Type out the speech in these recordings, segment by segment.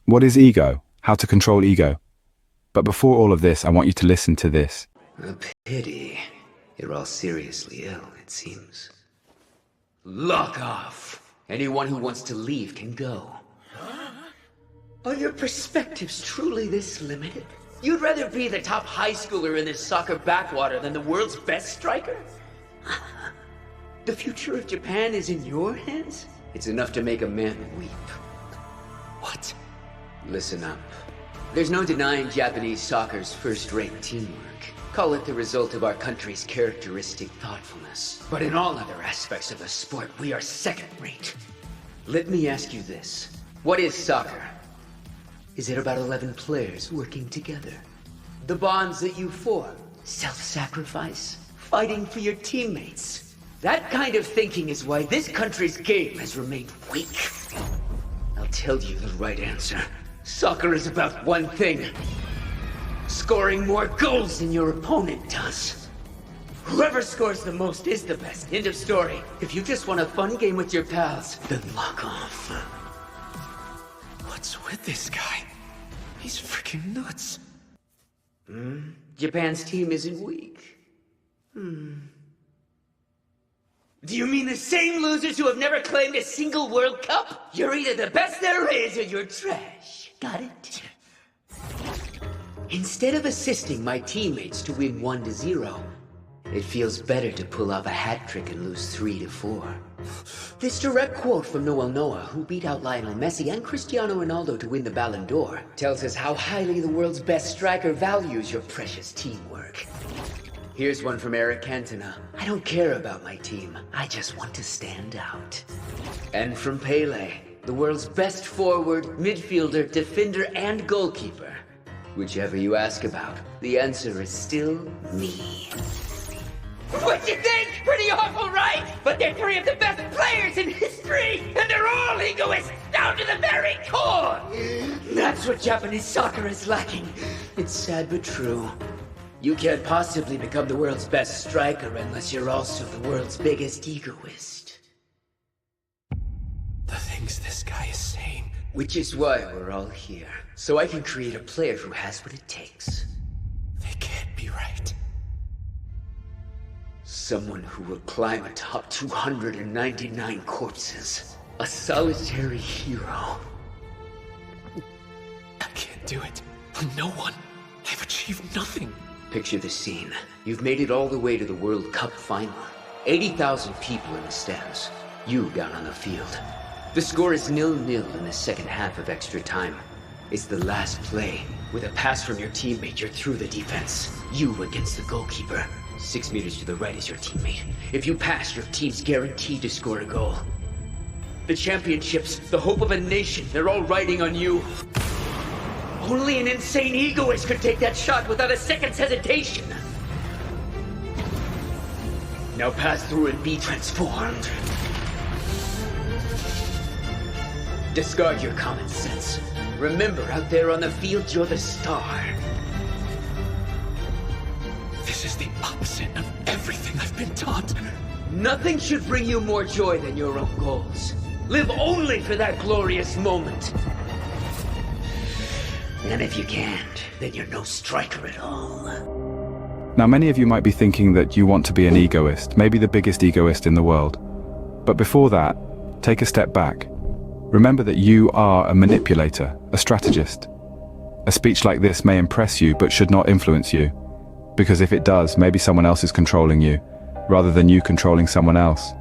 What is ego? How to control ego? But before all of this, I want you to listen to this. A pity. You're all seriously ill, it seems. Lock off! Anyone who wants to leave can go. Are your perspectives truly this limited? You'd rather be the top high schooler in this soccer backwater than the world's best striker? The future of Japan is in your hands? It's enough to make a man weep. What? Listen up. There's no denying Japanese soccer's first-rate teamwork. Call it the result of our country's characteristic thoughtfulness. But in all other aspects of the sport, we are second-rate. Let me ask you this. What is soccer? Is it about 11 players working together? The bonds that you form? Self-sacrifice? Fighting for your teammates? That kind of thinking is why this country's game has remained weak. I'll tell you the right answer. Soccer is about one thing. Scoring more goals than your opponent does. Whoever scores the most is the best. End of story. If you just want a fun game with your pals, then lock off. What's with this guy? He's freaking nuts. Japan's team isn't weak. Do you mean the same losers who have never claimed a single World Cup? You're either the best there is or you're trash. Got it? Instead of assisting my teammates to win 1-0, it feels better to pull off a hat trick and lose 3-4. This direct quote from Noel Noah, who beat out Lionel Messi and Cristiano Ronaldo to win the Ballon d'Or, tells us how highly the world's best striker values your precious teamwork. Here's one from Eric Cantona. I don't care about my team. I just want to stand out. And from Pele, the world's best forward, midfielder, defender, and goalkeeper. Whichever you ask about, the answer is still me. What you think? Pretty awful, right? But they're three of the best players in history, and they're all egoists down to the very core! That's what Japanese soccer is lacking. It's sad but true. You can't possibly become the world's best striker unless you're also the world's biggest egoist. The things this guy is saying. Which is why we're all here. So I can create a player who has what it takes. They can't be right. Someone who will climb atop 299 corpses. A solitary hero. I can't do it. I'm no one. I've achieved nothing. Picture the scene. You've made it all the way to the World Cup final. 80,000 people in the stands. You down on the field. The score is 0-0 in the second half of extra time. It's the last play. With a pass from your teammate, you're through the defense. You against the goalkeeper. 6 meters to the right is your teammate. If you pass, your team's guaranteed to score a goal. The championships, the hope of a nation, they're all riding on you. Only an insane egoist could take that shot without a second's hesitation. Now pass through and be transformed. Discard your common sense. Remember, out there on the field, you're the star. This is the opposite of everything I've been taught. Nothing should bring you more joy than your own goals. Live only for that glorious moment. And if you can't, then you're no striker at all. Now, many of you might be thinking that you want to be an egoist, maybe the biggest egoist in the world. But before that, take a step back. Remember that you are a manipulator, a strategist. A speech like this may impress you, but should not influence you. Because if it does, maybe someone else is controlling you, rather than you controlling someone else.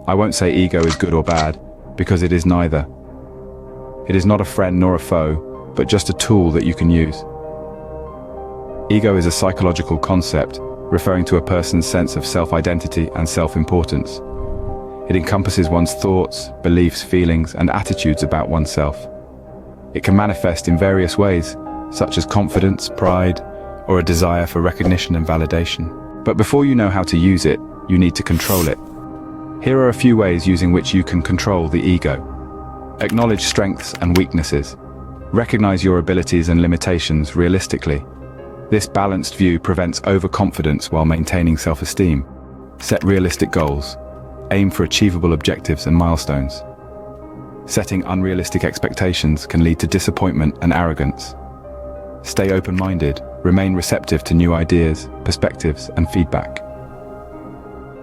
I won't say ego is good or bad, because it is neither. It is not a friend nor a foe, but just a tool that you can use. Ego is a psychological concept referring to a person's sense of self-identity and self-importance. It encompasses one's thoughts, beliefs, feelings, and attitudes about oneself. It can manifest in various ways, such as confidence, pride, or a desire for recognition and validation. But before you know how to use it, you need to control it. Here are a few ways using which you can control the ego. Acknowledge strengths and weaknesses. Recognize your abilities and limitations realistically. This balanced view prevents overconfidence while maintaining self-esteem. Set realistic goals. Aim for achievable objectives and milestones. Setting unrealistic expectations can lead to disappointment and arrogance. Stay open-minded, remain receptive to new ideas, perspectives, and feedback.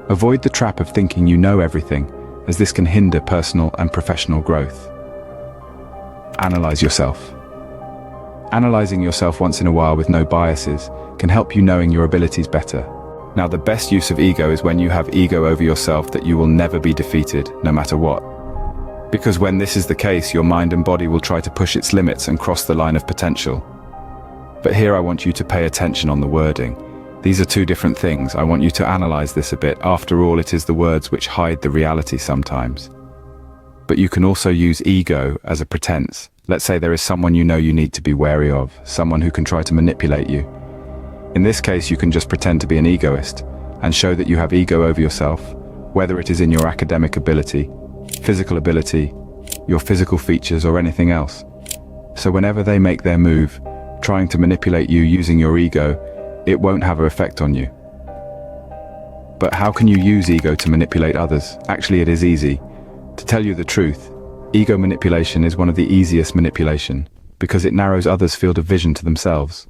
Avoid the trap of thinking you know everything, as this can hinder personal and professional growth. Analyze yourself. Analyzing yourself once in a while with no biases can help you knowing your abilities better. Now, the best use of ego is when you have ego over yourself that you will never be defeated, no matter what. Because when this is the case, your mind and body will try to push its limits and cross the line of potential. But here I want you to pay attention on the wording. These are two different things. I want you to analyze this a bit. After all, it is the words which hide the reality sometimes. But you can also use ego as a pretense. Let's say there is someone you know you need to be wary of, someone who can try to manipulate you. In this case, you can just pretend to be an egoist and show that you have ego over yourself, whether it is in your academic ability, physical ability, your physical features, or anything else. So whenever they make their move, trying to manipulate you using your ego, it won't have an effect on you. But how can you use ego to manipulate others? Actually, it is easy. To tell you the truth, ego manipulation is one of the easiest manipulation because it narrows others' field of vision to themselves.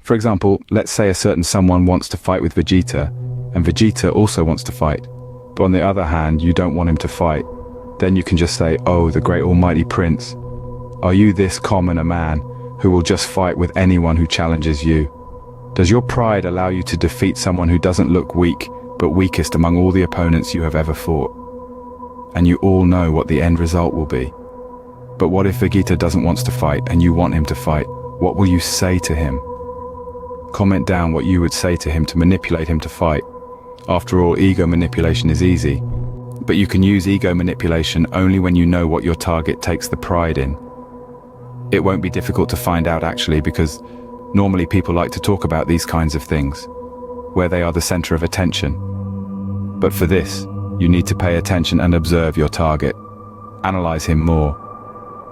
For example, let's say a certain someone wants to fight with Vegeta, and Vegeta also wants to fight. But on the other hand, you don't want him to fight. Then you can just say, "Oh, the great almighty prince, are you this common a man who will just fight with anyone who challenges you? Does your pride allow you to defeat someone who doesn't look weak, but weakest among all the opponents you have ever fought?" And you all know what the end result will be. But what if Vegeta doesn't want to fight and you want him to fight? What will you say to him? Comment down what you would say to him to manipulate him to fight. After all, ego manipulation is easy. But you can use ego manipulation only when you know what your target takes the pride in. It won't be difficult to find out actually, because normally people like to talk about these kinds of things, where they are the center of attention. But for this, you need to pay attention and observe your target. Analyze him more.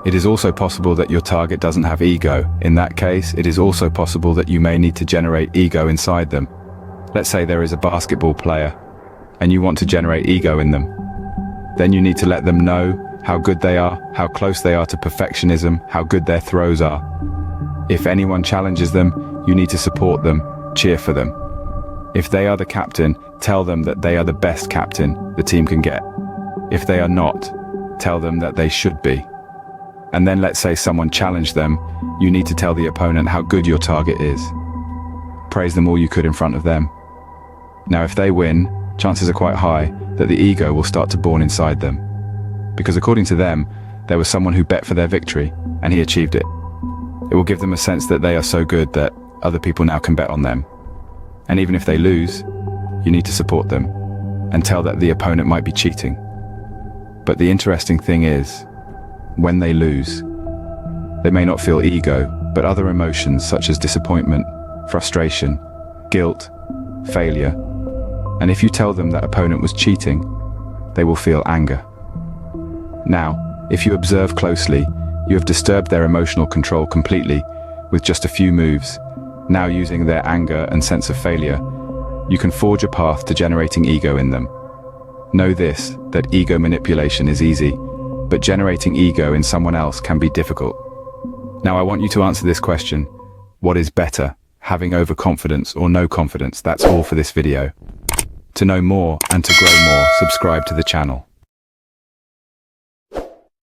It is also possible that your target doesn't have ego. In that case, it is also possible that you may need to generate ego inside them. Let's say there is a basketball player, and you want to generate ego in them. Then you need to let them know how good they are, how close they are to perfectionism, how good their throws are. If anyone challenges them, you need to support them, cheer for them. If they are the captain, tell them that they are the best captain the team can get. If they are not, tell them that they should be. And then let's say someone challenged them, you need to tell the opponent how good your target is. Praise them all you could in front of them. Now if they win, chances are quite high that the ego will start to born inside them. Because according to them, there was someone who bet for their victory, and he achieved it. It will give them a sense that they are so good that other people now can bet on them. And even if they lose, you need to support them, and tell that the opponent might be cheating. But the interesting thing is, when they lose, they may not feel ego, but other emotions such as disappointment, frustration, guilt, failure. And if you tell them that opponent was cheating, they will feel anger. Now, if you observe closely, you have disturbed their emotional control completely with just a few moves. Now using their anger and sense of failure, you can forge a path to generating ego in them. Know this, that ego manipulation is easy, but generating ego in someone else can be difficult. Now I want you to answer this question. What is better, having overconfidence or no confidence? That's all for this video. To know more and to grow more, subscribe to the channel.